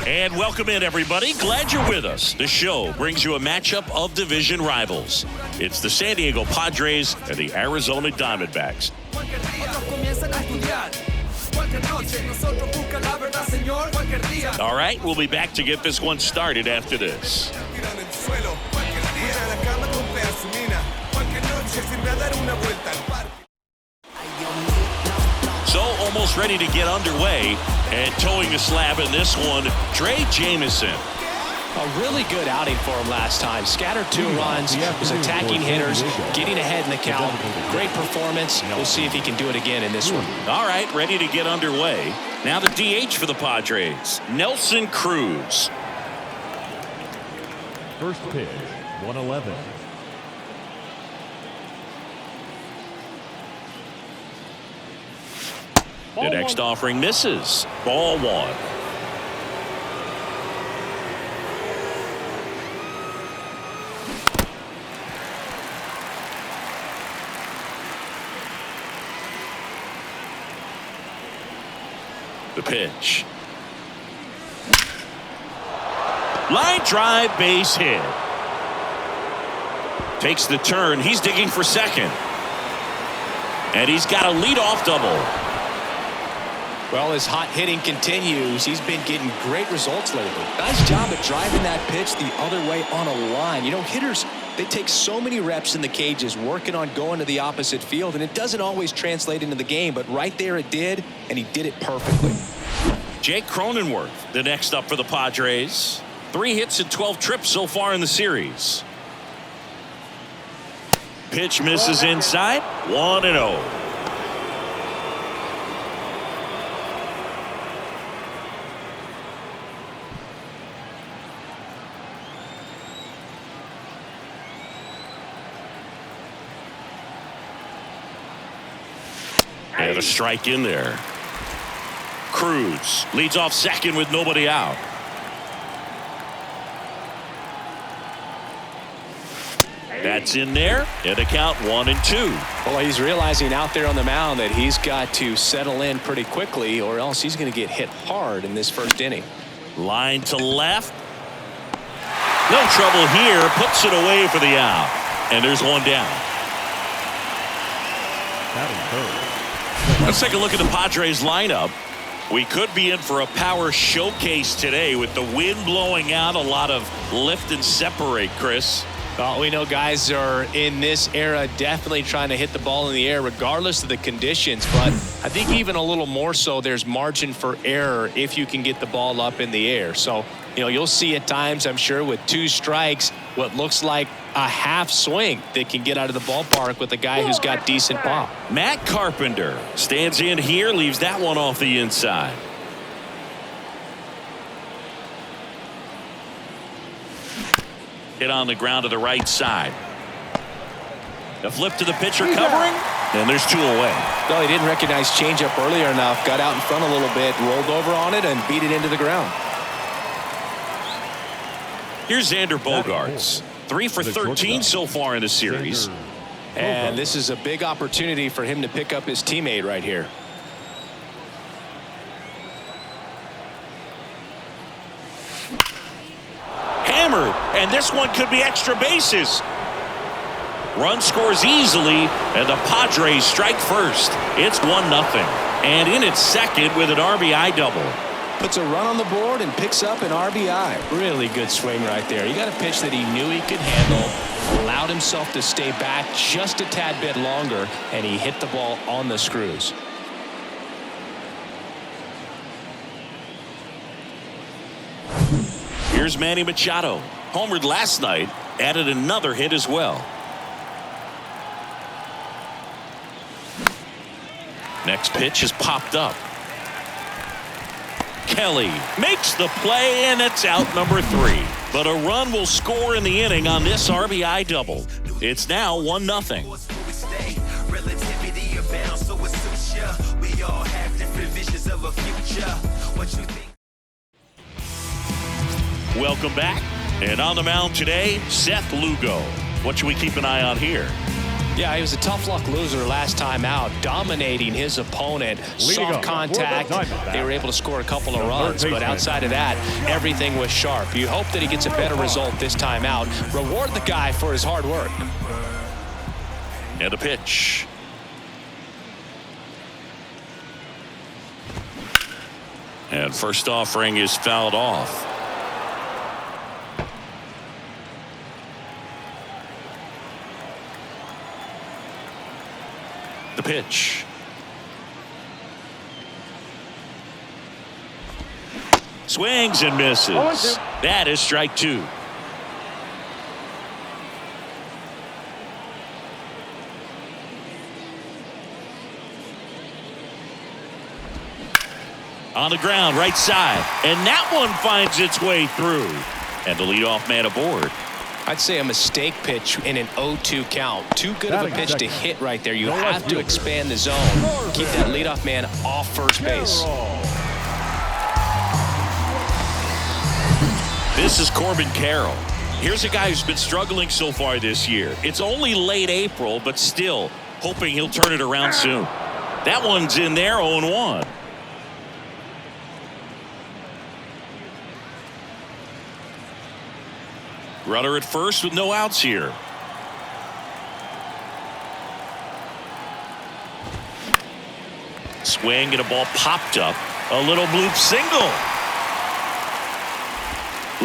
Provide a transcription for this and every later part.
And welcome in, everybody. Glad you're with us. The show brings you a matchup of division rivals. It's the San Diego Padres and the Arizona Diamondbacks. All right, we'll be back to get this one started after this. So almost ready to get underway, and towing the slab in this one, Dre Jamison. A really good outing for him last time. Scattered 2 runs, was attacking hitters, getting ahead in the count. Great performance. We'll see if he can do it again in this one. All right, ready to get underway. Now the DH for the Padres, Nelson Cruz. First pitch, 111. The next offering misses. Ball 1. The pitch. Line drive, base hit. Takes the turn. He's digging for second. And he's got a leadoff double. Well, his hot hitting continues. He's been getting great results lately. Nice job at driving that pitch the other way on a line. You know, hitters, they take so many reps in the cages working on going to the opposite field, and it doesn't always translate into the game, but right there it did, and he did it perfectly. Jake Cronenworth, the next up for the Padres. 3 hits and 12 trips so far in the series. Pitch misses inside. 1-0. And a strike in there. Cruz leads off second with nobody out. That's in there, and a count 1-2. Well, he's realizing out there on the mound that he's got to settle in pretty quickly, or else he's going to get hit hard in this first inning. Line to left. No trouble here. Puts it away for the out. And there's one down. Let's take a look at the Padres lineup. We could be in for a power showcase today with the wind blowing out. A lot of lift and separate, Chris. Well, we know guys are in this era definitely trying to hit the ball in the air regardless of the conditions, but I think even a little more so there's margin for error if you can get the ball up in the air. So, you know, you'll see at times, I'm sure, with 2 strikes, what looks like a half swing that can get out of the ballpark with a guy who's got decent pop. Matt Carpenter stands in here, leaves that one off the inside. Hit on the ground to the right side. The flip to the pitcher covering, and there's 2 away. No, he didn't recognize changeup earlier enough. Got out in front a little bit, rolled over on it, and beat it into the ground. Here's Xander Bogaerts. 3 for 13 so far in the series. And this is a big opportunity for him to pick up his teammate right here. Hammered, and this one could be extra bases. Run scores easily, and the Padres strike first. It's 1-0. And in its second with an RBI double. Puts a run on the board and picks up an RBI. Really good swing right there. He got a pitch that he knew he could handle, allowed himself to stay back just a tad bit longer, and he hit the ball on the screws. Here's Manny Machado. Homered last night, added another hit as well. Next pitch is popped up. Kelly makes the play, and it's out number 3. But a run will score in the inning on this RBI double. It's now 1-0. Welcome back. And on the mound today, Seth Lugo. What should we keep an eye on here? Yeah, he was a tough luck loser last time out, dominating his opponent. Soft contact. They were able to score a couple of runs, but outside of that, everything was sharp. You hope that he gets a better result this time out. Reward the guy for his hard work. And a pitch. And first offering is fouled off. The pitch. Swings and misses. That is strike two. On the ground, right side. And that one finds its way through. And the leadoff man aboard. I'd say a mistake pitch in an 0-2 count. Too good of a pitch to hit right there. You have to expand the zone. Keep that leadoff man off first base. This is Corbin Carroll. Here's a guy who's been struggling so far this year. It's only late April, but still hoping he'll turn it around soon. That one's in there, 0-1. Runner at first with no outs here. Swing and a ball popped up. A little bloop single.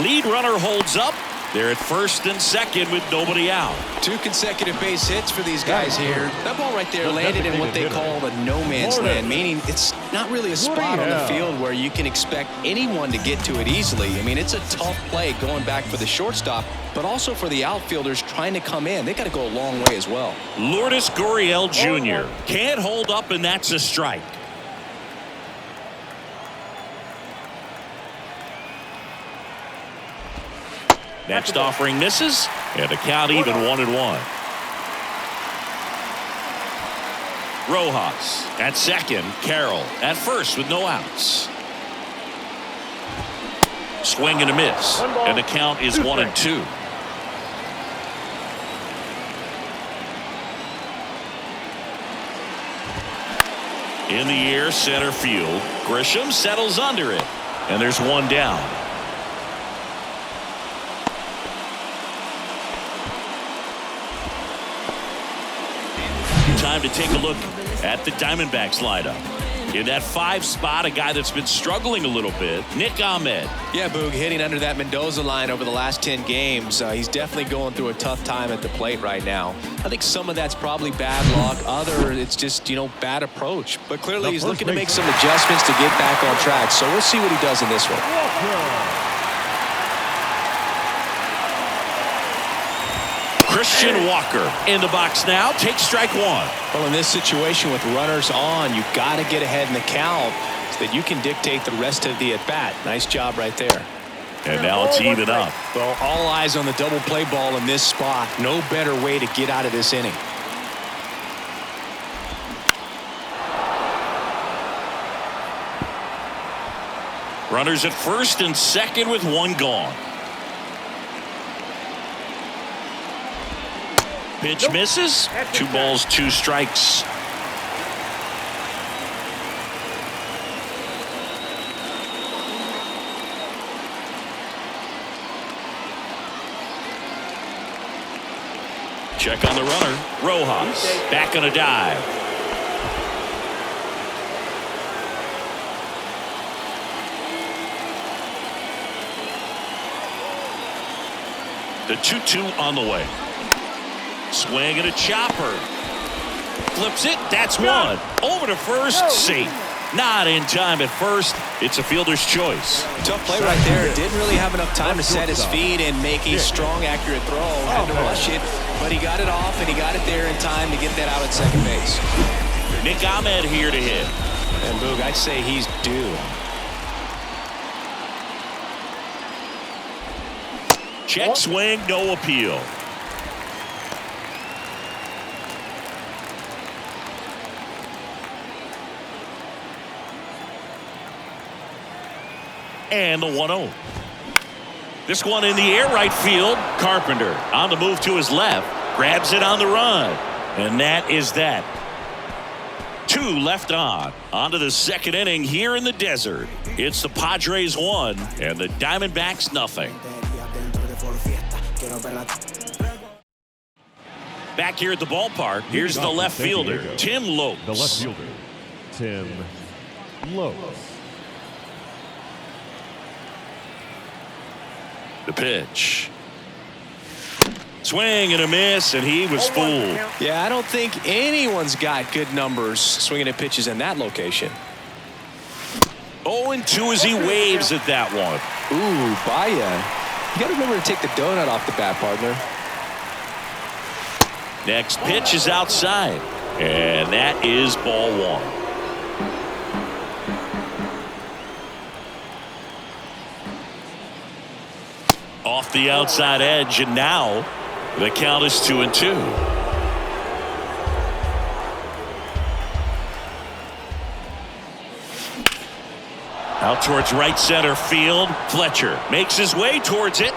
Lead runner holds up. They're at first and second with nobody out. 2 consecutive base hits for these guys here. That ball right there landed in what they call the no man's land, meaning it's not really a spot on the field where you can expect anyone to get to it easily. I mean, it's a tough play going back for the shortstop, but also for the outfielders trying to come in. They got to go a long way as well. Lourdes Gurriel Jr. can't hold up, and that's a strike. Next offering misses, and the count even 1-1. Rojas at second, Carroll at first with no outs. Swing and a miss, and the count is 1-2. In the air, center field. Grisham settles under it, and there's one down. Time to take a look at the Diamondbacks lineup. In that 5 spot, a guy that's been struggling a little bit, Nick Ahmed. Yeah, Boog, hitting under that Mendoza line over the last 10 games. He's definitely going through a tough time at the plate right now. I think some of that's probably bad luck. Other, it's just, bad approach. But clearly he's looking to make some adjustments to get back on track. So we'll see what he does in this one. Christian Walker in the box now. Takes strike one. Well, in this situation with runners on, you've got to get ahead in the count so that you can dictate the rest of the at-bat. Nice job right there. And now it's even up. Well, all eyes on the double play ball in this spot. No better way to get out of this inning. Runners at first and second with one gone. Pitch misses. 2 balls, 2 strikes. Check on the runner. Rojas back on a dive. The 2-2 on the way. Swing and a chopper. Flips it. That's one. Over to first. Safe. Not in time at first. It's a fielder's choice. Tough play right there. Didn't really have enough time to set his feet and make a strong, accurate throw. Had to rush it, but he got it off and he got it there in time to get that out at second base. Nick Ahmed here to hit. And Boog, I'd say he's due. Check swing, no appeal. And the 1-0. This one in the air, right field. Carpenter on the move to his left. Grabs it on the run. And that is that. 2 left on. On to the second inning here in the desert. It's the Padres 1 and the Diamondbacks nothing. Back here at the ballpark, here's the left fielder, Tim Lopes. The left fielder, Tim Lopes. The pitch. Swing and a miss, and he was fooled. Yeah, I don't think anyone's got good numbers swinging at pitches in that location. 0-2 as he waves at that one. Ooh, Baya. You got to remember to take the donut off the bat, partner. Next pitch is outside, and that is ball 1. Off the outside edge, and now the count is 2-2. Out towards right center field. Fletcher makes his way towards it.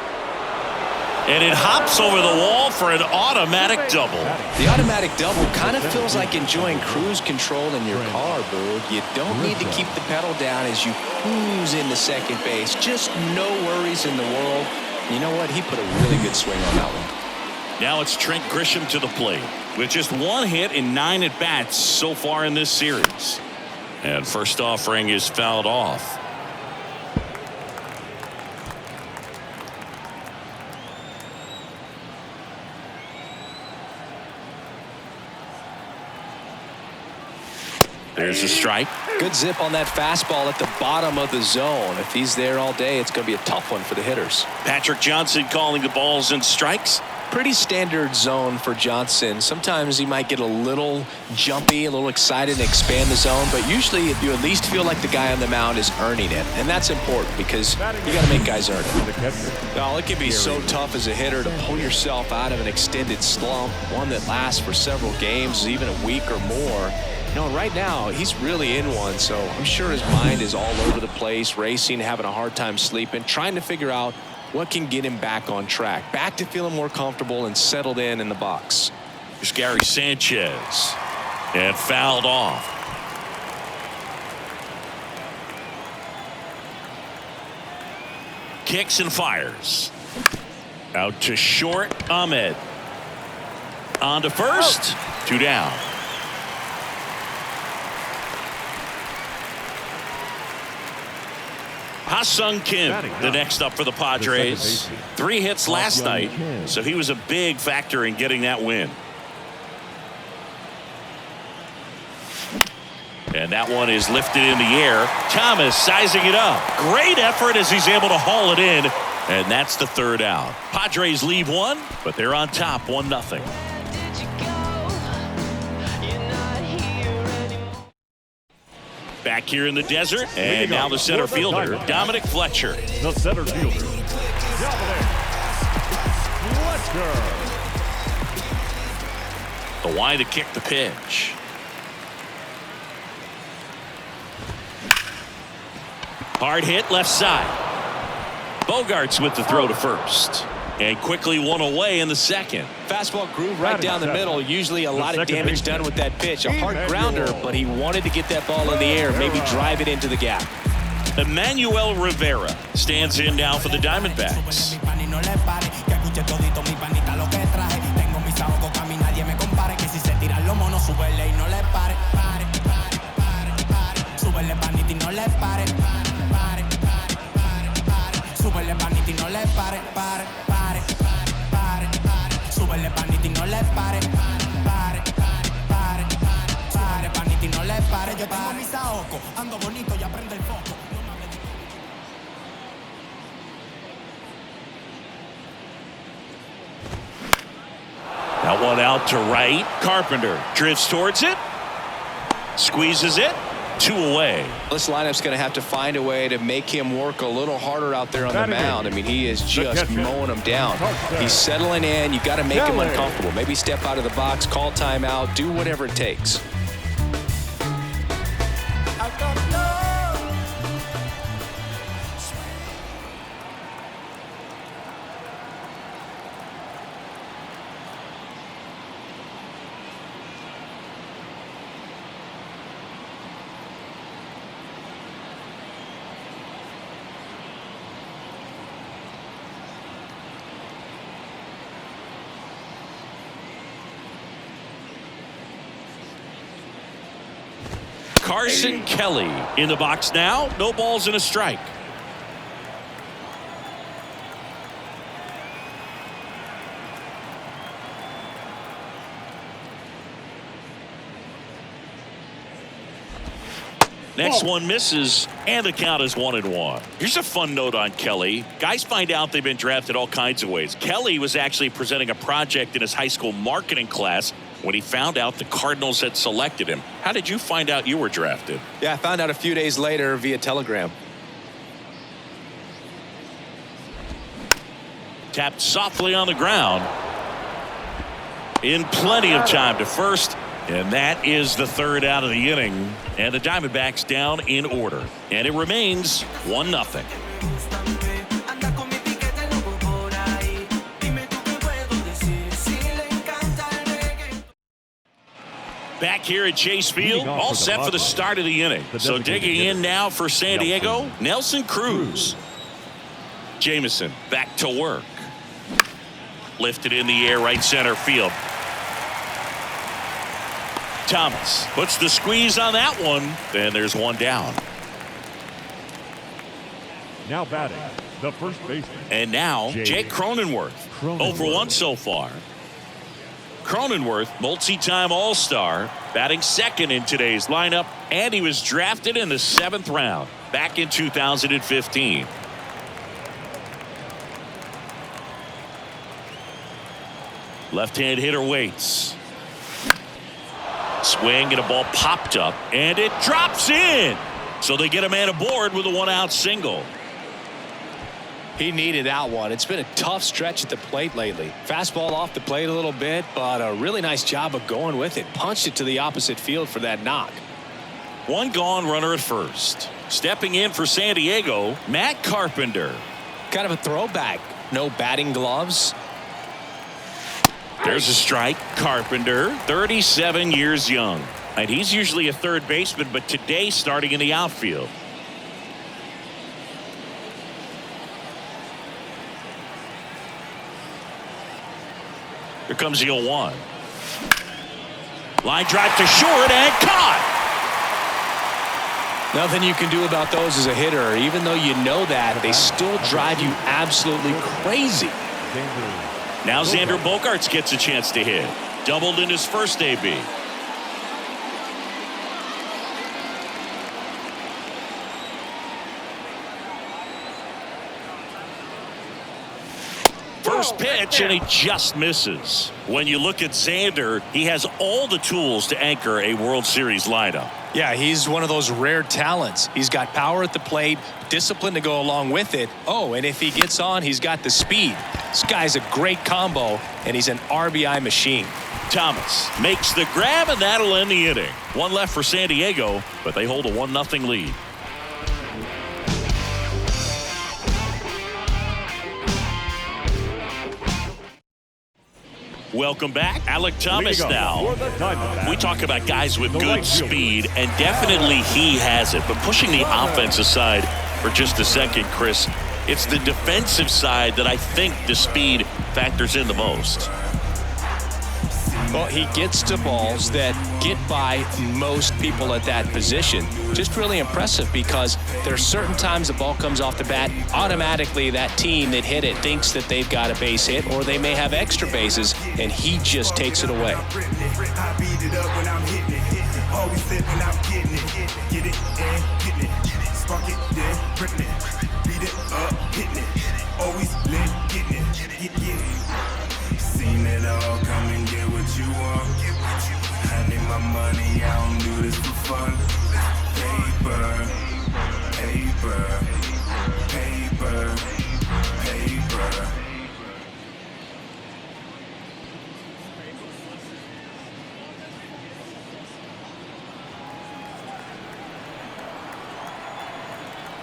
And it hops over the wall for an automatic double. The automatic double kind of feels like enjoying cruise control in your car, Boo. You don't need to keep the pedal down as you cruise into second base. Just no worries in the world. You know what? He put a really good swing on that one. Now it's Trent Grisham to the plate with just 1 hit in 9 at-bats so far in this series. And first offering is fouled off. There's a strike. Good zip on that fastball at the bottom of the zone. If he's there all day, it's going to be a tough one for the hitters. Patrick Johnson calling the balls and strikes. Pretty standard zone for Johnson. Sometimes he might get a little jumpy, a little excited and expand the zone, but usually you at least feel like the guy on the mound is earning it, and that's important because you got to make guys earn it. Well, it can be so tough as a hitter to pull yourself out of an extended slump, one that lasts for several games, even a week or more. You know, right now, he's really in one, so I'm sure his mind is all over the place, racing, having a hard time sleeping, trying to figure out what can get him back on track, back to feeling more comfortable and settled in the box. Here's Gary Sanchez, and fouled off. Kicks and fires. Out to short, Ahmed. On to first, 2 down. Ha-Sung Kim, the next up for the Padres. 3 hits last night, so he was a big factor in getting that win. And that one is lifted in the air. Thomas sizing it up. Great effort as he's able to haul it in. And that's the 3rd out. Padres leave 1, but they're on top 1-0. Back here in the desert, and now the center fielder, Dominic Fletcher. The center fielder, Dominic Fletcher. The wide to kick the pitch. Hard hit left side. Bogarts with the throw to first. And quickly 1 away in the second. Fastball groove right down the middle. Usually a lot of damage done with that pitch. A hard grounder, but he wanted to get that ball in the air, maybe drive it into the gap. Emmanuel Rivera stands in now for the Diamondbacks. That one out to right. Carpenter drifts towards it. Squeezes it. 2 away. This lineup's going to have to find a way to make him work a little harder out there on the mound. I mean, he is just mowing them down. He's settling in. You got to make him uncomfortable. Maybe step out of the box, call timeout, do whatever it takes. Carson Kelly in the box now. No balls and a strike. Next one misses, and the count is 1-1. Here's a fun note on Kelly. Guys find out they've been drafted all kinds of ways. Kelly was actually presenting a project in his high school marketing class when he found out the Cardinals had selected him. How did you find out you were drafted? Yeah, I found out a few days later via telegram. Tapped softly on the ground. In plenty of time to first. And that is the third out of the inning. And the Diamondbacks down in order. And it remains 1-0. Back here at Chase Field, all set for the start of the inning. So digging in now for San Diego, Nelson Cruz. Jamison back to work. Lifted in the air, right center field. Thomas puts the squeeze on that one, and there's one down. Now batting, the first baseman. And now Jake Cronenworth. 0-for-1 so far. Cronenworth, multi-time All-Star, batting second in today's lineup, and he was drafted in the 7th round back in 2015. Left-hand hitter waits. Swing and a ball popped up, and it drops in. So they get a man aboard with a 1-out single. He needed that one. It's been a tough stretch at the plate lately. Fastball off the plate a little bit, but a really nice job of going with it. Punched it to the opposite field for that knock. One gone, runner at first. Stepping in for San Diego, Matt Carpenter. Kind of a throwback. No batting gloves. There's a strike. Carpenter, 37 years young. And he's usually a third baseman, but today starting in the outfield. Here comes the 0-1. Line drive to short and caught. Nothing you can do about those as a hitter. Even though you know that, they still drive you absolutely crazy. Now Xander Bogaerts gets a chance to hit. Doubled in his first AB. First pitch, and he just misses. When you look at Xander, he has all the tools to anchor a World Series lineup. Yeah, he's one of those rare talents. He's got power at the plate, discipline to go along with it. Oh, and if he gets on, he's got the speed. This guy's a great combo, and he's an RBI machine. Thomas makes the grab, and that'll end the inning. One left for San Diego, but they hold a 1-0 lead. Welcome back. Alek Thomas now. We talk about guys with good speed, and definitely he has it. But pushing the offense aside for just a second, Chris, it's the defensive side that I think the speed factors in the most. Well, he gets to balls that get by most people at that position. Just really impressive because there are certain times the ball comes off the bat, automatically that team that hit it thinks that they've got a base hit or they may have extra bases, and he just takes it away. Seen it all, come and get what you want. I need my money, I don't do this for fun. Paper, paper, paper, paper.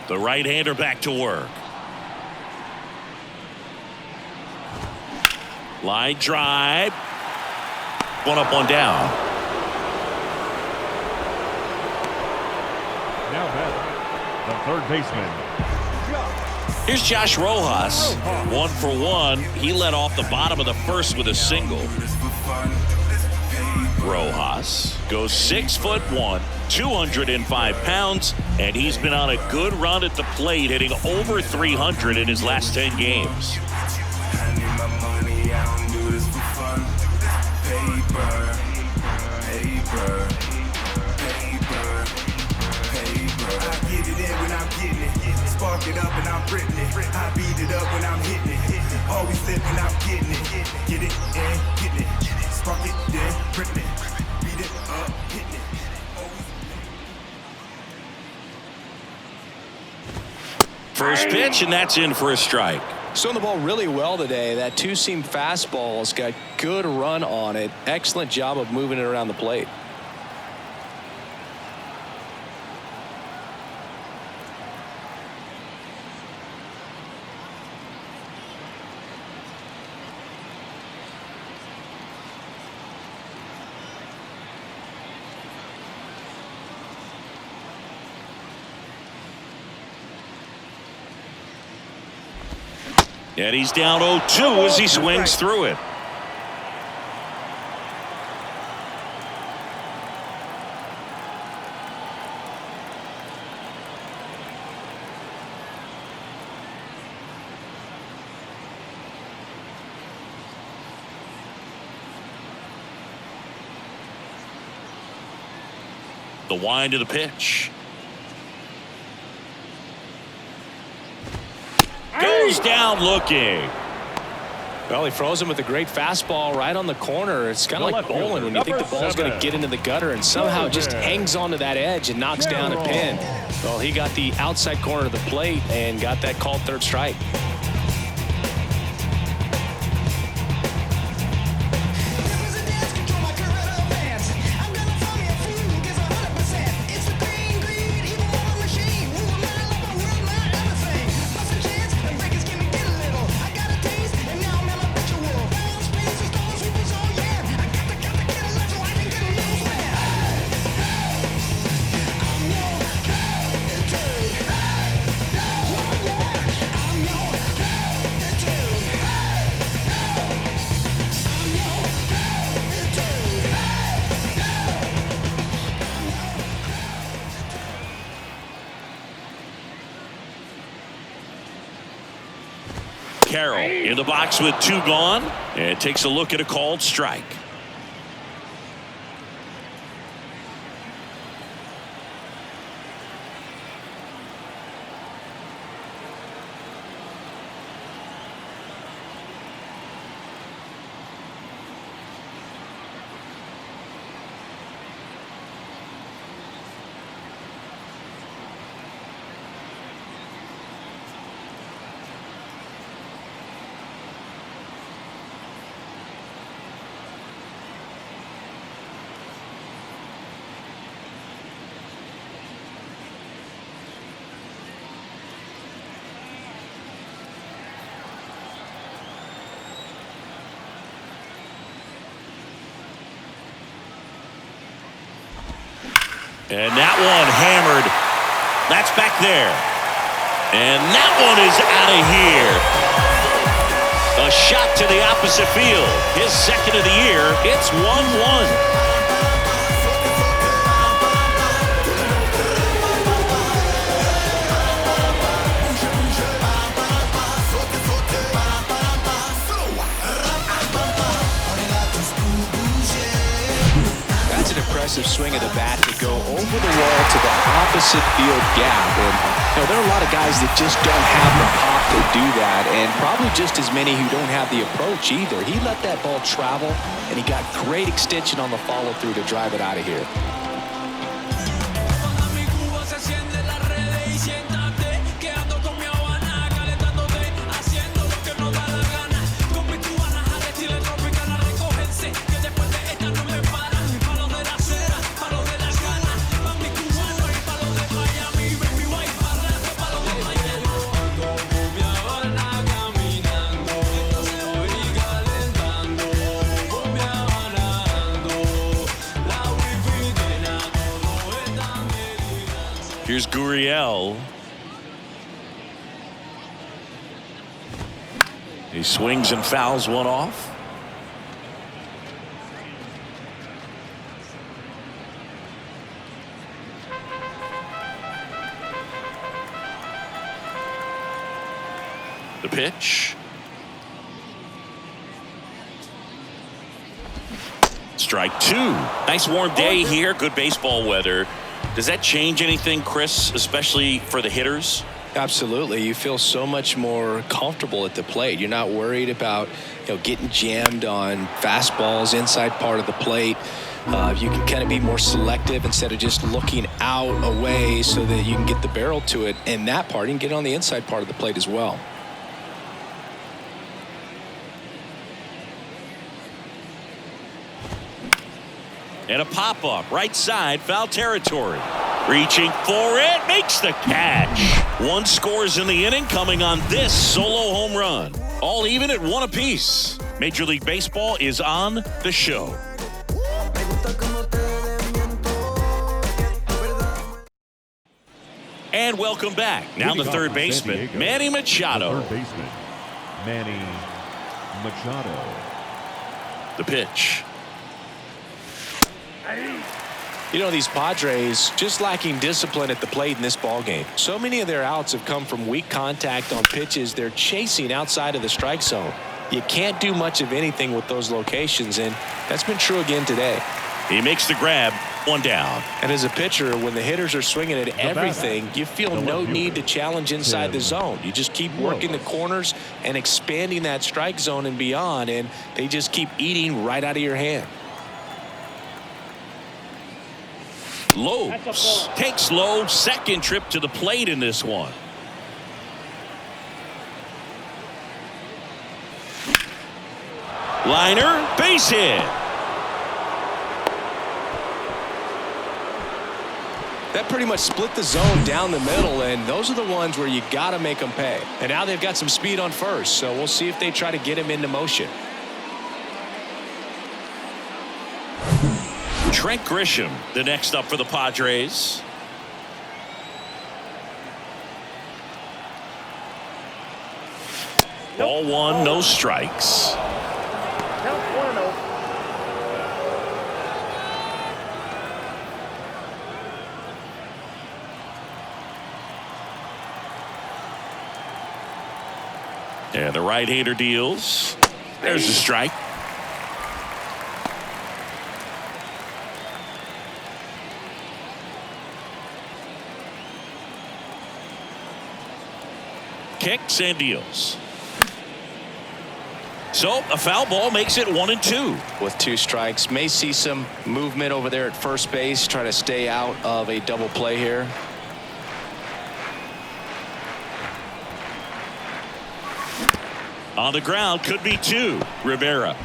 The right-hander back to work. Line drive. One up, one down. Now batting, the third baseman. Here's Josh Rojas. 1-for-1. He led off the bottom of the first with a single. Rojas goes 6'1", 205 pounds, and he's been on a good run at the plate, hitting over 300 in his last 10 games. I need my money, I don't do this for fun. Paper, paper, paper, paper. I get it in when I'm getting it. Spark it up and I'm ripping it. I beat it up when I'm hitting it. Always live when I'm getting it. Get it and getting it. Spark it, then ripping it. Beat it up, hitting it. First pitch, and that's in for a strike. Throwing the ball really well today. That two-seam fastball's got good run on it. Excellent job of moving it around the plate. And he's down 0-2 as he swings through it. The wind of the pitch. Goes down looking. Well, he froze him with a great fastball right on the corner. It's kind of like bowling when you think the ball's going to get into the gutter and somehow just hangs onto that edge and knocks down a pin. Well, he got the outside corner of the plate and got that called third strike. Carroll in the box with 2 gone and takes a look at a called strike. And that one hammered. That's back there. And that one is out of here. A shot to the opposite field. His second of the year. It's 1-1. Impressive swing of the bat to go over the wall to the opposite field gap. And there are a lot of guys that just don't have the pop to do that, and probably just as many who don't have the approach either. He let that ball travel, and he got great extension on the follow-through to drive it out of here. Here's Gurriel. He swings and fouls one off. The pitch. Strike two. Nice warm day here. Good baseball weather. Does that change anything, Chris, especially for the hitters? Absolutely. You feel so much more comfortable at the plate. You're not worried about getting jammed on fastballs inside part of the plate. You can kind of be more selective instead of just looking out away so that you can get the barrel to it. And that part, you can get on the inside part of the plate as well. And a pop-up, right side, foul territory. Reaching for it, makes the catch. One scores in the inning, coming on this solo home run. All even at one apiece. Major League Baseball is on the show. And welcome back. Now the third baseman, Manny Machado. The third baseman, Manny Machado. The pitch. These Padres just lacking discipline at the plate in this ballgame. So many of their outs have come from weak contact on pitches they're chasing outside of the strike zone. You can't do much of anything with those locations, and that's been true again today. He makes the grab, one down. And as a pitcher, when the hitters are swinging at everything, you feel no need to challenge inside the zone. You just keep working the corners and expanding that strike zone and beyond, and they just keep eating right out of your hand. Lopes takes low, second trip to the plate in this one. Liner, base hit. That pretty much split the zone down the middle, and those are the ones where you got to make them pay. And now they've got some speed on first, so we'll see if they try to get him into motion. Trent Grisham, the next up for the Padres. Ball one, no strikes. And the right-hander deals. There's the strike. Kicks and deals. So a foul ball makes it 1-2. With two strikes, may see some movement over there at first base, trying to stay out of a double play here. On the ground, could be two. Rivera.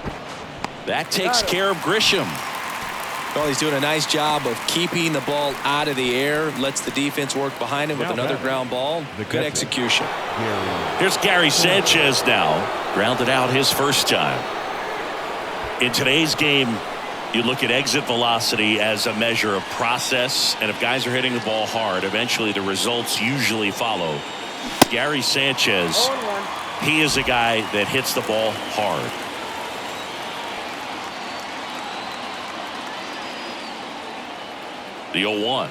That takes care of Grisham. Well, he's doing a nice job of keeping the ball out of the air. Lets the defense work behind him with another ground ball. Good execution. Here's Gary Sanchez now. Grounded out his first time. In today's game, you look at exit velocity as a measure of process. And if guys are hitting the ball hard, eventually the results usually follow. Gary Sanchez, he is a guy that hits the ball hard. The 0-1.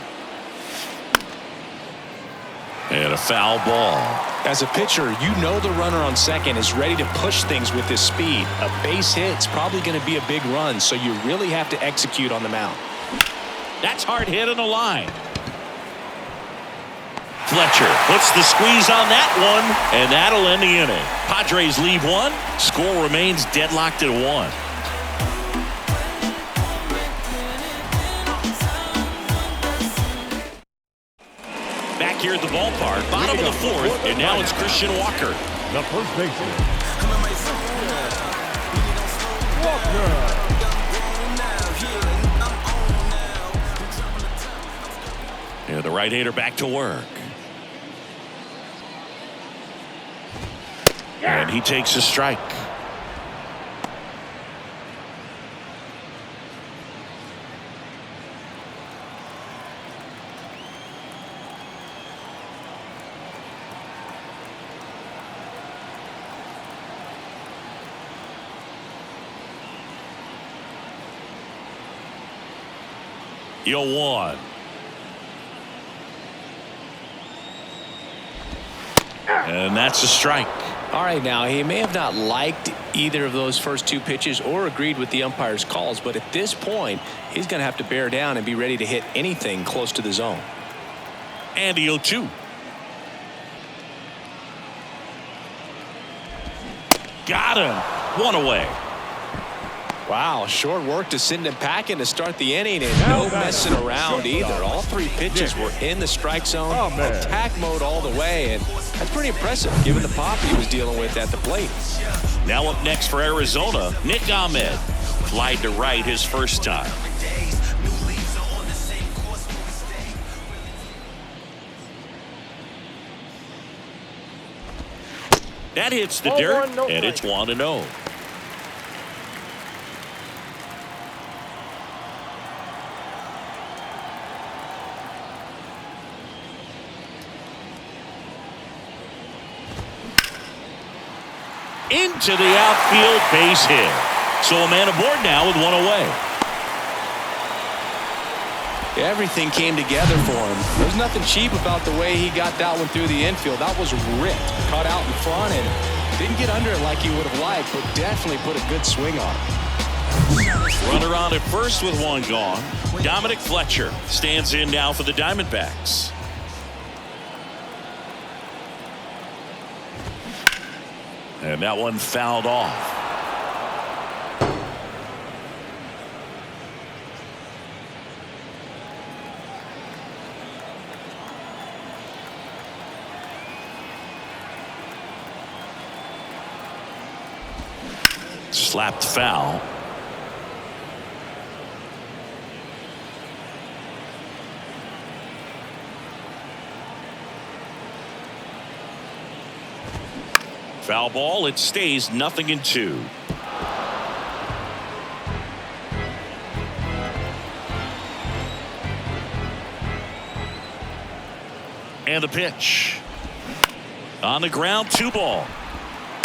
And a foul ball. As a pitcher, you know the runner on second is ready to push things with his speed. A base hit's probably going to be a big run, so you really have to execute on the mound. That's hard hit on the line. Fletcher puts the squeeze on that one, and that'll end the inning. Padres lead one. Score remains deadlocked at 1. Back here at the ballpark, bottom of the fourth, and now it's Christian Walker. The first baseman, Walker. And the right-hander back to work. And he takes a strike. Yo, 1. And that's a strike. All right, now he may have not liked either of those first two pitches or agreed with the umpire's calls, but at this point he's going to have to bear down and be ready to hit anything close to the zone. And the 0-2. Got him. One away. Wow, short work to send him packing to start the inning, and no messing around either. All three pitches were in the strike zone, attack mode all the way, and that's pretty impressive given the pop he was dealing with at the plate. Now up next for Arizona, Nick Ahmed. Flied to right his first time. That hits the dirt, and it's 1-0. Into the outfield, base hit. So a man aboard now with one away. Everything came together for him. There's nothing cheap about the way he got that one through the infield. That was ripped, caught out in front, and didn't get under it like he would have liked, but definitely put a good swing on it. Runner on at first with one gone. Dominic Fletcher stands in now for the Diamondbacks. And that one fouled off. Slapped foul. Foul ball. It stays 0-2. And the pitch. On the ground, 2-ball.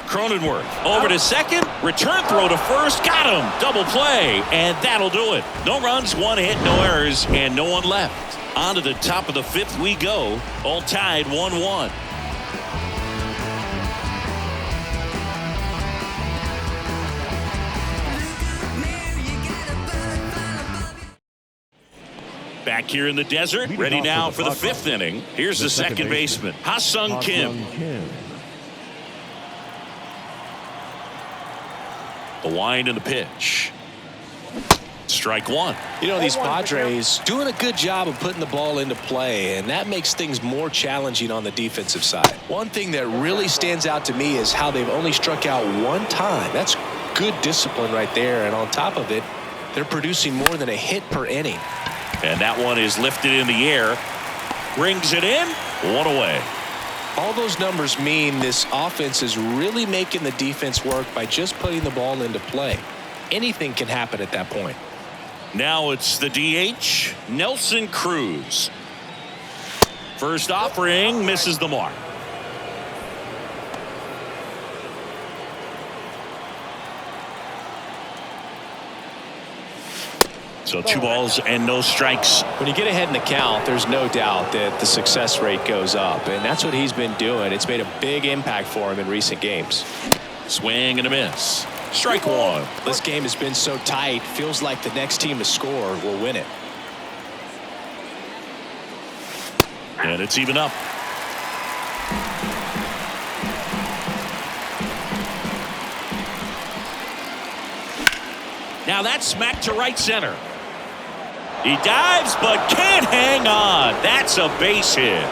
Cronenworth over to second. Return throw to first. Got him. Double play. And that'll do it. No runs, one hit, no errors, and no one left. On to the top of the fifth we go. All tied 1-1. Back here in the desert, ready now for the fifth inning. Here's the second baseman, Ha-Sung Kim. The wind and the pitch. Strike one. You know, these Padres doing a good job of putting the ball into play, and that makes things more challenging on the defensive side. One thing that really stands out to me is how they've only struck out one time. That's good discipline right there, and on top of it, they're producing more than a hit per inning. And that one is lifted in the air. Rings it in. One away. All those numbers mean this offense is really making the defense work by just putting the ball into play. Anything can happen at that point. Now it's the DH, Nelson Cruz. First offering misses the mark. So 2 balls and no strikes. When you get ahead in the count, there's no doubt that the success rate goes up, and that's what he's been doing. It's made a big impact for him in recent games. Swing and a miss. Strike one. This game has been so tight, feels like the next team to score will win it. And it's even up. Now that's smacked to right center. He dives but can't hang on. That's a base hit.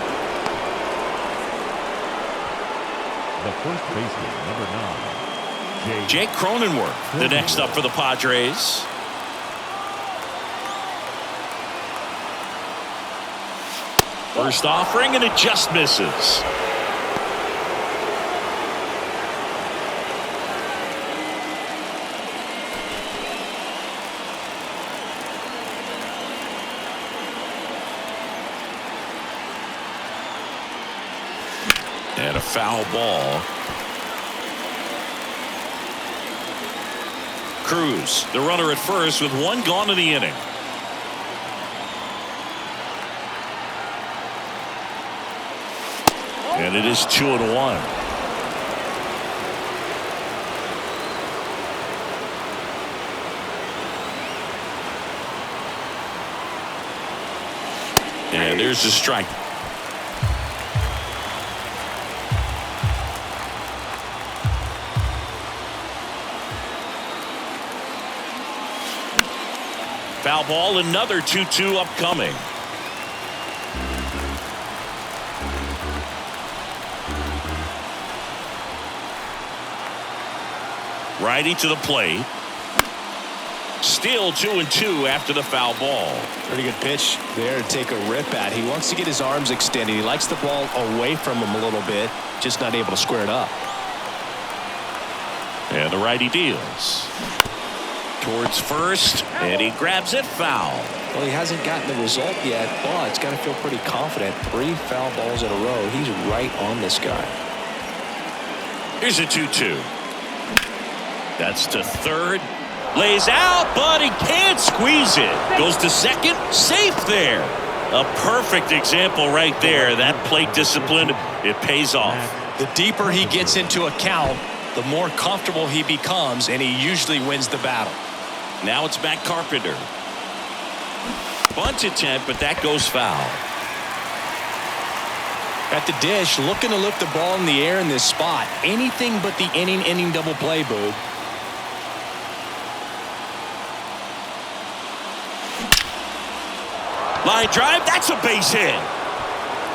The first baseman, number 9, Jake Cronenworth, the next up for the Padres. First offering, and it just misses. And a foul ball. Cruz, the runner at first with one gone in the inning. And it is 2-1. And there's the strike. Foul ball, another 2-2 upcoming. Righty to the plate. Still 2-2 after the foul ball. Pretty good pitch there to take a rip at. He wants to get his arms extended. He likes the ball away from him a little bit, just not able to square it up. And the righty deals towards first, and he grabs it foul. Well, he hasn't gotten the result yet, but he's got to feel pretty confident. 3 foul balls in a row. He's right on this guy. Here's a 2-2. That's to third. Lays out, but he can't squeeze it. Goes to second. Safe there. A perfect example right there. That plate discipline, it pays off. The deeper he gets into a count, the more comfortable he becomes, and he usually wins the battle. Now it's Matt Carpenter. Bunt attempt, but that goes foul. At the dish, looking to lift the ball in the air in this spot. Anything but the inning double play, Boob. Line drive, that's a base hit.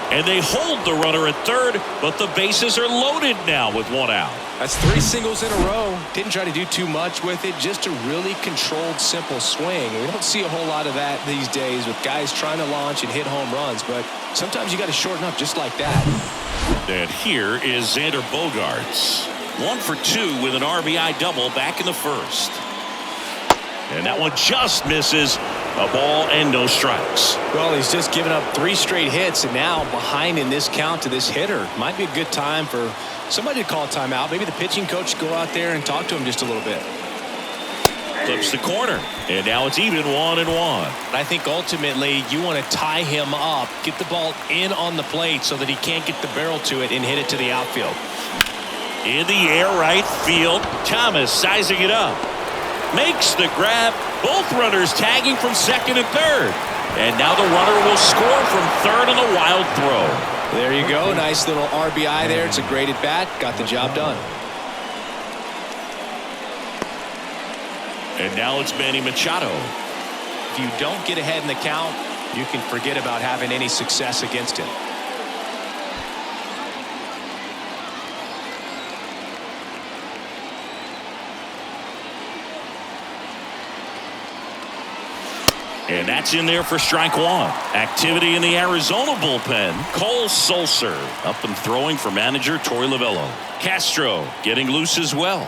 And they hold the runner at third, but the bases are loaded now with 1 out. That's 3 singles in a row. Didn't try to do too much with it. Just a really controlled, simple swing. We don't see a whole lot of that these days with guys trying to launch and hit home runs, but sometimes you got to shorten up just like that. And here is Xander Bogaerts. 1 for 2 with an RBI double back in the first. And that one just misses. A ball and no strikes. Well, he's just given up 3 straight hits, and now behind in this count to this hitter. Might be a good time for somebody to call a timeout. Maybe the pitching coach go out there and talk to him just a little bit. Clips the corner, and now it's even 1-1. I think ultimately you want to tie him up, get the ball in on the plate so that he can't get the barrel to it and hit it to the outfield. In the air, right field. Thomas sizing it up. Makes the grab. Both runners tagging from second and third. And now the runner will score from third on a wild throw. There you go. Nice little RBI there. It's a great at bat. Got the job done. And now it's Manny Machado. If you don't get ahead in the count, you can forget about having any success against him. And that's in there for strike 1. Activity in the Arizona bullpen. Cole Sulser up and throwing for manager Torey Lovullo. Castro getting loose as well.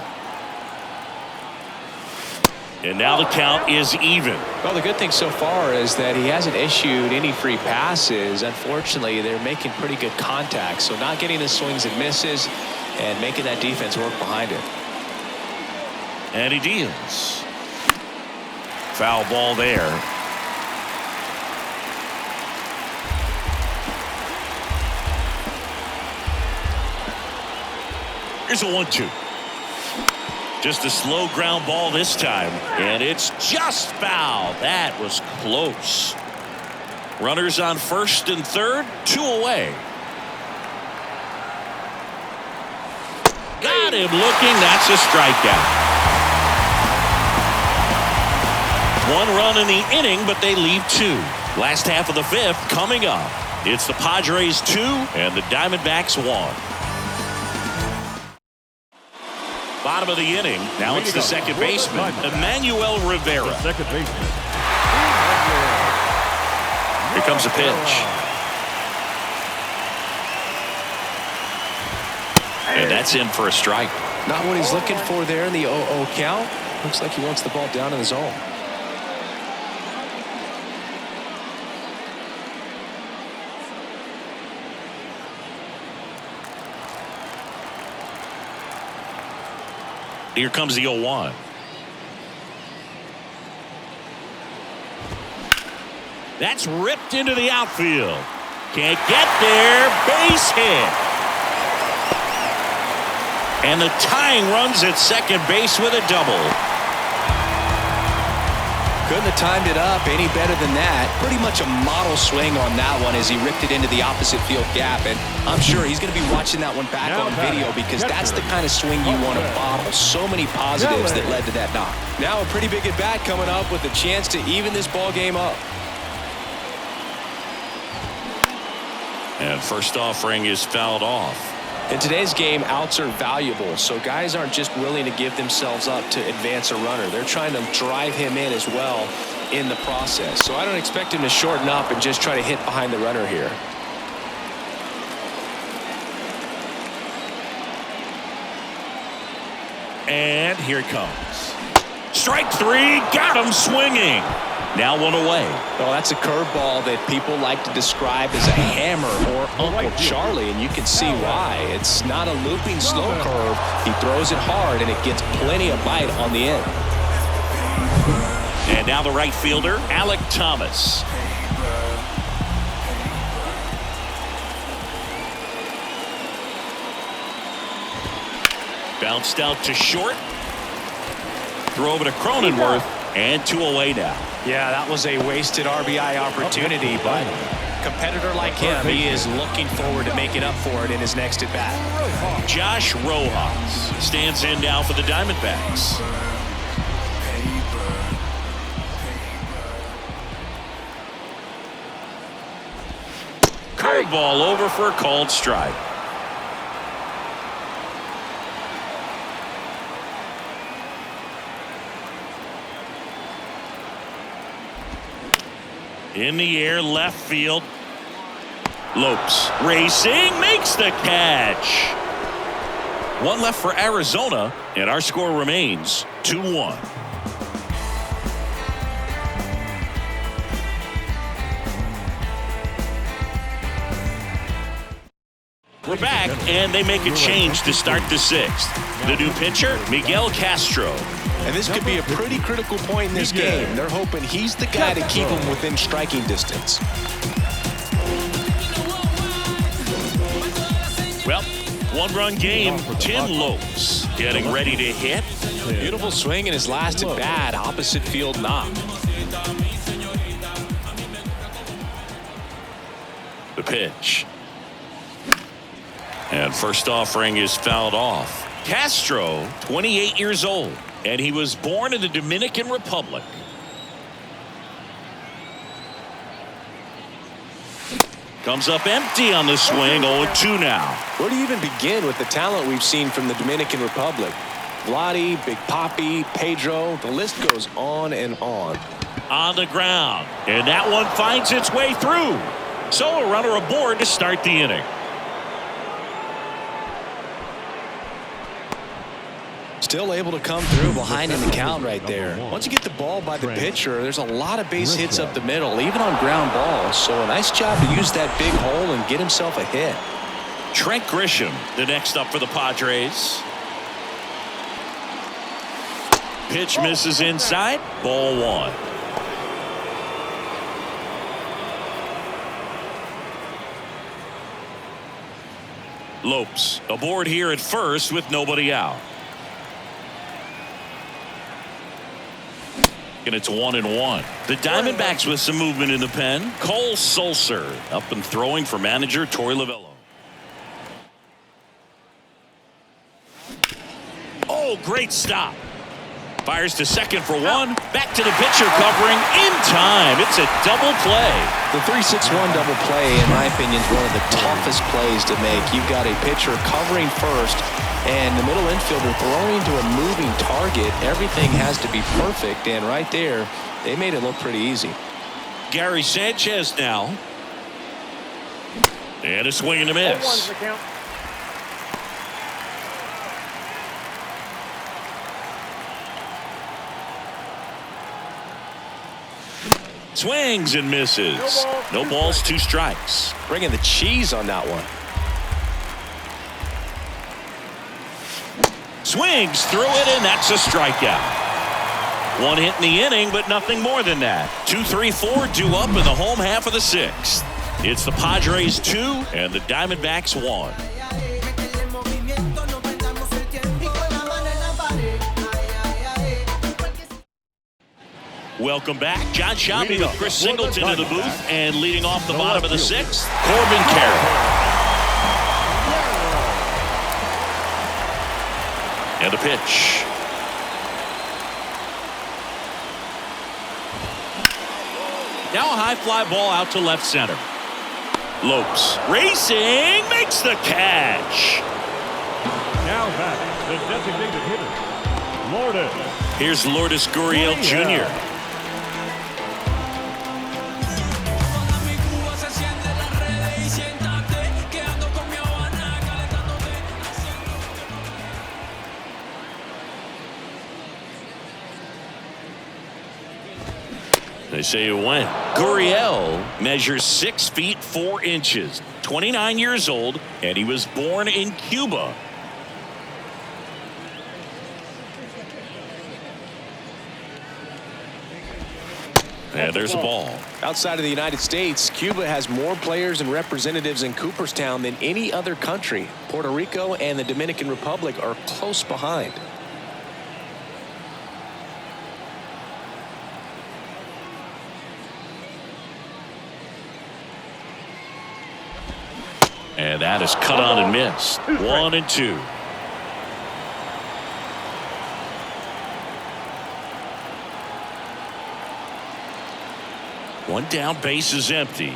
And now the count is even. Well, the good thing so far is that he hasn't issued any free passes. Unfortunately, they're making pretty good contact. So not getting the swings and misses and making that defense work behind it. And he deals. Foul ball there. Here's a 1-2. Just a slow ground ball this time, and it's just foul. That was close. Runners on first and third, 2 away. Got him looking. That's a strikeout. 1 run in the inning, but they leave 2. Last half of the 5th coming up. It's the Padres 2 and the Diamondbacks 1. Bottom of the inning. Now it's the second baseman, Emmanuel Rivera. Second baseman. Here comes a pitch. And that's in for a strike. Not what he's looking for there in the 0-0 count. Looks like he wants the ball down in the zone. Here comes the 0-1. That's ripped into the outfield. Can't get there. Base hit. And the tying runs at second base with a double. Couldn't have timed it up any better than that. Pretty much a model swing on that one as he ripped it into the opposite field gap. And I'm sure he's going to be watching that one back on video because that's the kind of swing you want to bottle. So many positives that led to that knock. Now a pretty big at bat coming up with a chance to even this ball game up. And first offering is fouled off. In today's game, outs are valuable, so guys aren't just willing to give themselves up to advance a runner. They're trying to drive him in as well in the process. So I don't expect him to shorten up and just try to hit behind the runner here. And here it comes. Strike three, got him swinging. Now one away. Well, that's a curveball that people like to describe as a hammer or Uncle Charlie, and you can see why. It's not a looping slow curve. He throws it hard, and it gets plenty of bite on the end. And now the right fielder, Alec Thomas. Bounced out to short. Throw over to Cronenworth, and 2 away now. Yeah, that was a wasted RBI opportunity, but a competitor like him, he is looking forward to making up for it in his next at-bat. Josh Rojas stands in now for the Diamondbacks. Curveball over for a called strike. In the air, left field. Lopes racing, makes the catch. One left for Arizona, and our score remains 2-1. We're back, and they make a change to start the 6th. The new pitcher, Miguel Castro. And this could be a pretty critical point in this game. They're hoping he's the guy to keep them within striking distance. Well, one-run game, Tim Lopes getting ready to hit. Beautiful swing in his last at-bat, opposite field knock. The pitch. And first offering is fouled off. Castro, 28 years old, and he was born in the Dominican Republic. Comes up empty on the swing, 0-2 now. Where do you even begin with the talent we've seen from the Dominican Republic? Vladdy, Big Papi, Pedro, the list goes on and on. On the ground, and that one finds its way through. So a runner aboard to start the inning. Still able to come through behind in the count right there. Once you get the ball by the pitcher, there's a lot of base hits up the middle, even on ground balls. So a nice job to use that big hole and get himself a hit. Trent Grisham, the next up for the Padres. Pitch misses inside, ball 1. Lopes aboard here at first with nobody out. And it's 1-1. The Diamondbacks with some movement in the pen. Cole Sulser up and throwing for manager Torey Lovullo. Oh, great stop. Fires to second for 1. Back to the pitcher covering in time. It's a double play. The 3-6-1 double play, in my opinion, is one of the toughest plays to make. You've got a pitcher covering first, and the middle infielder throwing to a moving target. Everything has to be perfect, and right there, they made it look pretty easy. Gary Sanchez now. And a swing and a miss. Swings and misses. No balls, 2 strikes. Bringing the cheese on that one. Swings through it, and that's a strikeout. 1 hit in the inning, but nothing more than that. 2-3-4 due up in the home half of the 6th. It's the Padres 2 and the Diamondbacks 1. Welcome back. John Shambi with Chris Singleton in the booth, and leading off the The bottom of the left fielder. sixth, Corbin Carroll. And a pitch. Now a high fly ball out to left center. Lopes racing, makes the catch. Now batting, the designated hitter, Lourdes. Here's Lourdes Gurriel Jr. They say it went. Gurriel measures 6 feet 4 inches, 29 years old, and he was born in Cuba. And there's a ball. Outside of the United States, Cuba has more players and representatives in Cooperstown than any other country. Puerto Rico and the Dominican Republic are close behind. And that is cut on and missed. 1-2. One down, base is empty.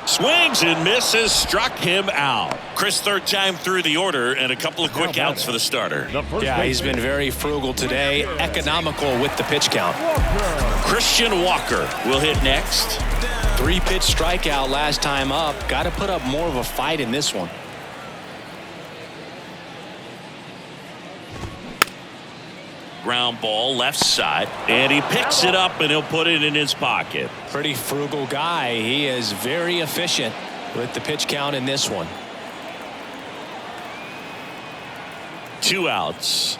Swings and misses, struck him out. Chris, third time through the order, and a couple of quick outs for the starter. Yeah, he's been very frugal today, economical with the pitch count. Christian Walker will hit next. 3-pitch strikeout last time up. Got to put up more of a fight in this one. Ground ball left side, and he picks it up and he'll put it in his pocket. Pretty frugal guy. He is very efficient with the pitch count in this one. 2 outs.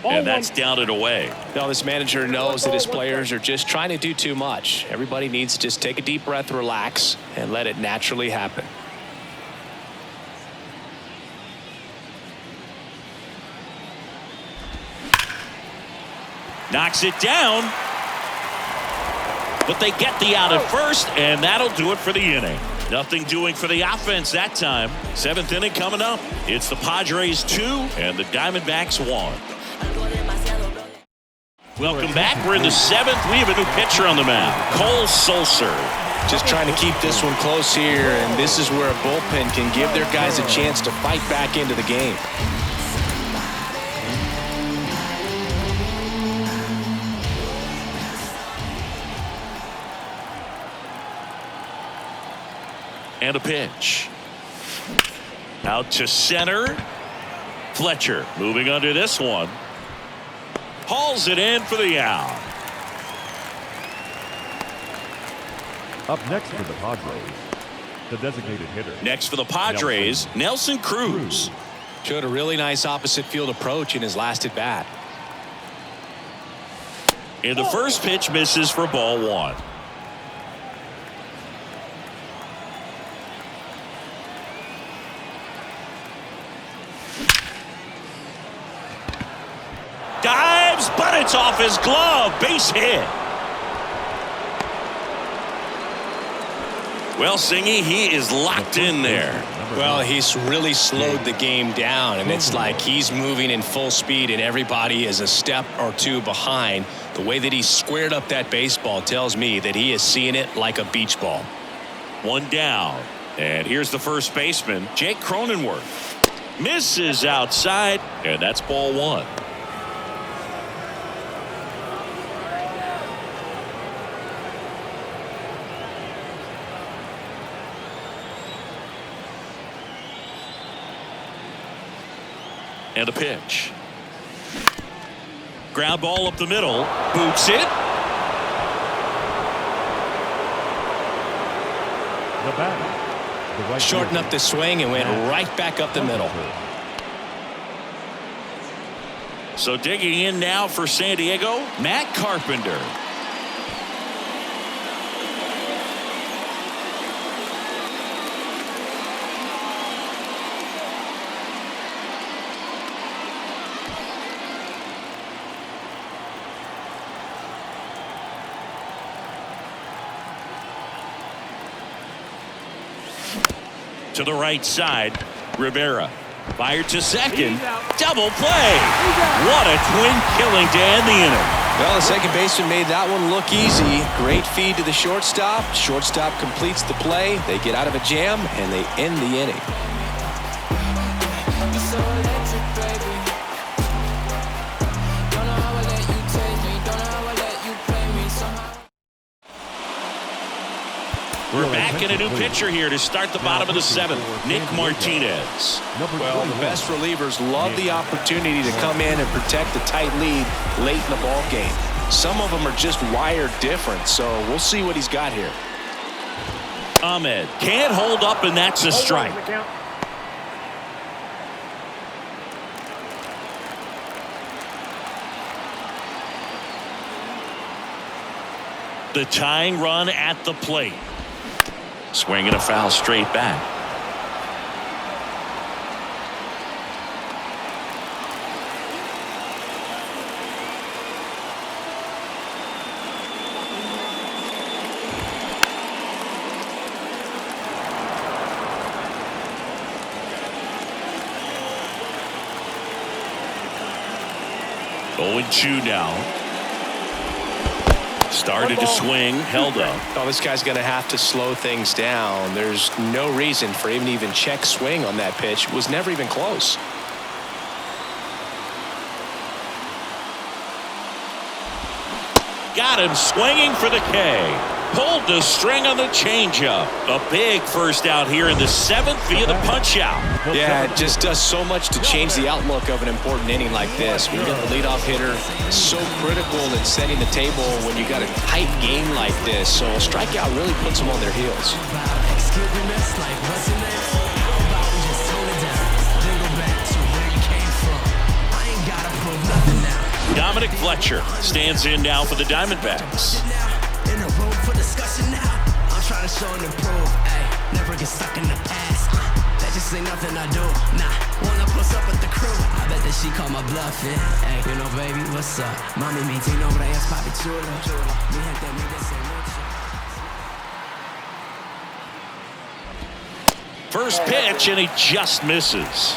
And that's down and away. Now this manager knows that his players are just trying to do too much. Everybody needs to just take a deep breath, relax, and let it naturally happen. Knocks it down. But they get the out at first, and that'll do it for the inning. Nothing doing for the offense that time. 7th inning coming up. It's the Padres 2 and the Diamondbacks 1. Welcome back. We're in the 7th. We have a new pitcher on the mound, Cole Sulser. Just trying to keep this one close here, and this is where a bullpen can give their guys a chance to fight back into the game. And a pitch. Out to center. Fletcher moving under this one. Hauls it in for the out. Up next for the Padres, the designated hitter. Next for the Padres, Nelson Cruz. Showed a really nice opposite field approach in his last at bat. And the first pitch misses for ball 1. Dives, but it's off his glove. Base hit. Well, Singy, he is locked in there. Well, he's really slowed the game down, and it's like he's moving in full speed and everybody is a step or two behind. The way that he squared up that baseball tells me that he is seeing it like a beach ball. 1 down. And here's the first baseman, Jake Cronenworth. Misses outside, and that's ball 1. And a pitch. Ground ball up the middle. Boots it. The batter, the right Shortened fielder, up the swing and went right back up the middle. So digging in now for San Diego, Matt Carpenter. To the right side, Rivera. Fired to second. Double play. What a twin killing to end the inning. Well, the second baseman made that one look easy. Great feed to the shortstop. Shortstop completes the play. They get out of a jam, and they end the inning. We're back in a new pitcher here to start the bottom of the seventh. Nick Martinez. Well, the best relievers love the opportunity to come in and protect a tight lead late in the ball game. Some of them are just wired different, so we'll see what he's got here. Ahmed can't hold up, and that's a strike. The tying run at the plate. Swinging a foul straight back. Oh, 2 now. Started to swing, held up. Oh, this guy's going to have to slow things down. There's no reason for him to even check swing on that pitch. It was never even close. Got him swinging for the K. Pulled the string on the changeup. A big first out here in the 7th via the punch out. Yeah, it just does so much to change the outlook of an important inning like this. When you got the leadoff hitter, so critical in setting the table when you got a tight game like this. So a strikeout really puts them on their heels. Dominic Fletcher stands in now for the Diamondbacks. In a room for discussion now. I'm trying to show and improve. Ay, never get stuck in the past. That just ain't nothing I do. Nah, wanna plus up with the crew. I bet that she call my bluff, yeah. Ay, you know, baby, what's up? Mami, mi nombre es papi chulo. Mi gente me dice mucho. First pitch, and he just misses.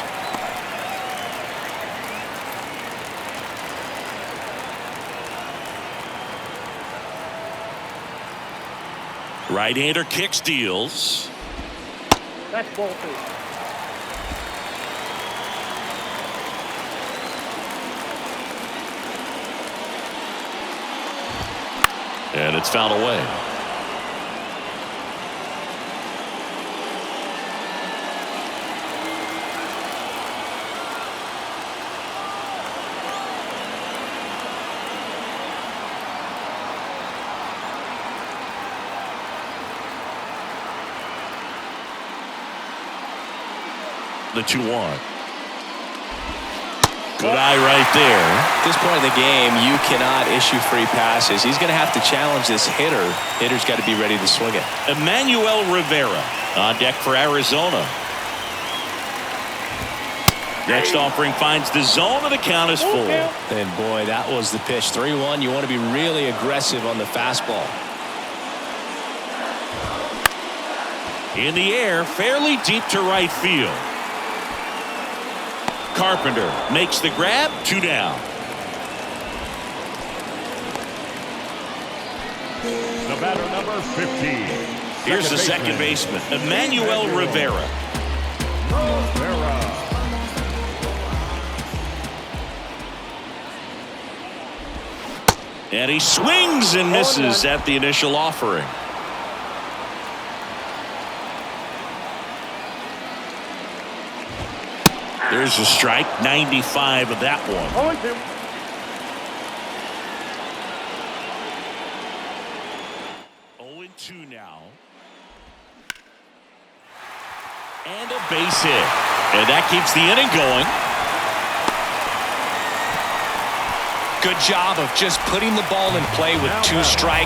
Right-hander kicks, deals. That's Bullpen. And it's fouled away. The 2-1. Good eye right there. At this point in the game, you cannot issue free passes. He's going to have to challenge this hitter. Hitter's got to be ready to swing it. Emmanuel Rivera on deck for Arizona. Next offering finds the zone, and the count is full. And boy, that was the pitch. 3-1. You want to be really aggressive on the fastball. In the air, fairly deep to right field. Carpenter makes the grab. 2 down. The batter, number 15. Here's the second baseman, Emmanuel Rivera. And he swings and misses at the initial offering. There's a strike, 95 of that one. 0-2 now. And a base hit. And that keeps the inning going. Good job of just putting the ball in play with 2 strikes.